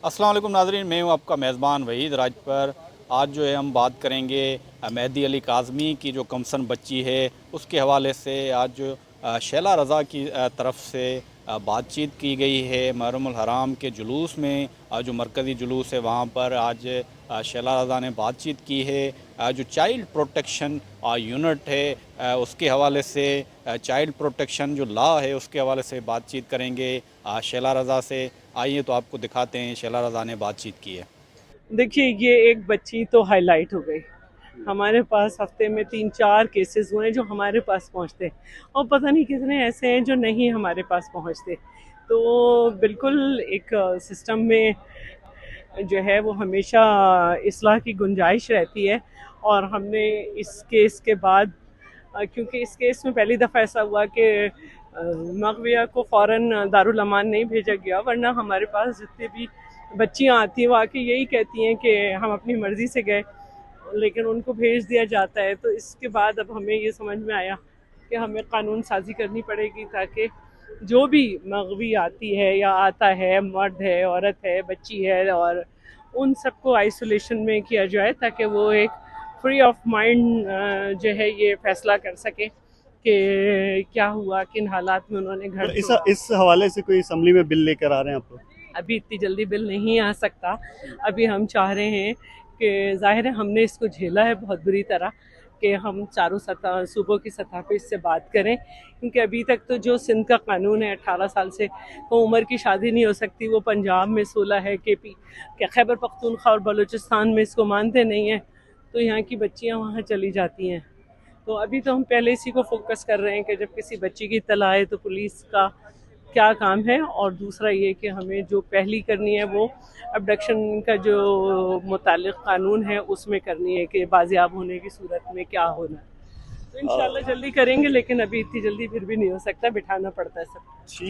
अस्सलाम वालेकुम नाज़रीन, मैं हूँ आपका मेज़बान वहीद राजपर। आज जो है हम बात करेंगे मेहदी अली काज़मी की जो कमसन बच्ची है उसके हवाले से। आज जो शैला रज़ा की तरफ से बातचीत की गई है मुहर्रमुल हराम के जुलूस में। जो मरकज़ी जुलूस है वहाँ पर आज शैला रज़ा ने बातचीत की है। जो चाइल्ड प्रोटेक्शन यूनिट है उसके हवाले से, चाइल्ड प्रोटेक्शन जो लॉ है उसके हवाले से बातचीत करेंगे शैला रज़ा से। आइए तो आपको दिखाते हैं शैला रज़ा ने बातचीत की है। देखिए, ये एक बच्ची तो हाईलाइट हो गई। हमारे पास हफ्ते में 3-4 केसेस हुए जो हमारे पास पहुंचते, और पता नहीं कितने ऐसे हैं जो नहीं हमारे पास पहुंचते। तो बिल्कुल एक सिस्टम में जो है वो हमेशा इस्लाह की गुंजाइश रहती है। और हमने इस केस के बाद, क्योंकि इस केस में पहली दफ़ा ऐसा हुआ कि मगविया को फ़ौरन दारुल अमान नहीं भेजा गया, वरना हमारे पास जितनी भी बच्चियां आती हैं वो आके यही कहती हैं कि हम अपनी मर्ज़ी से गए, लेकिन उनको भेज दिया जाता है। तो इसके बाद अब हमें ये समझ में आया कि हमें कानून साजी करनी पड़ेगी, ताकि जो भी मगवी आती है या आता है, मर्द है, औरत है, बच्ची है, और उन सबको आइसोलेशन में किया जाए, ताकि वो एक फ्री ऑफ माइंड जो है ये फैसला कर सके कि क्या हुआ, किन हालात में उन्होंने तो घर इस छोड़ा। इस हवाले से कोई असम्बली में बिल लेकर आ रहे हैं आप लोग? अभी इतनी जल्दी बिल नहीं आ सकता। अभी हम चाह रहे हैं कि, ज़ाहिर है हमने इसको झेला है बहुत बुरी तरह, कि हम चारों सतह सूबों की सतह पे इससे बात करें, क्योंकि अभी तक तो जो सिंध का कानून है 18 साल से तो उम्र की शादी नहीं हो सकती, वो पंजाब में 16 है, केपी के खैबर पख्तूनख्वा और बलूचिस्तान में इसको मानते नहीं हैं। तो यहाँ की बच्चियाँ वहाँ चली जाती हैं। तो अभी तो हम पहले इसी को फोकस कर रहे हैं कि जब किसी बच्ची की इत्तला आए तो पुलिस का क्या काम है, और दूसरा ये कि हमें जो पहली करनी है वो अबडक्शन का जो मुतालिक कानून है उसमें करनी है, कि बाजियाब होने की सूरत में क्या होना है। तो इंशाल्लाह जल्दी करेंगे, लेकिन अभी इतनी जल्दी फिर भी नहीं हो सकता, बिठाना पड़ता है सब। ठीक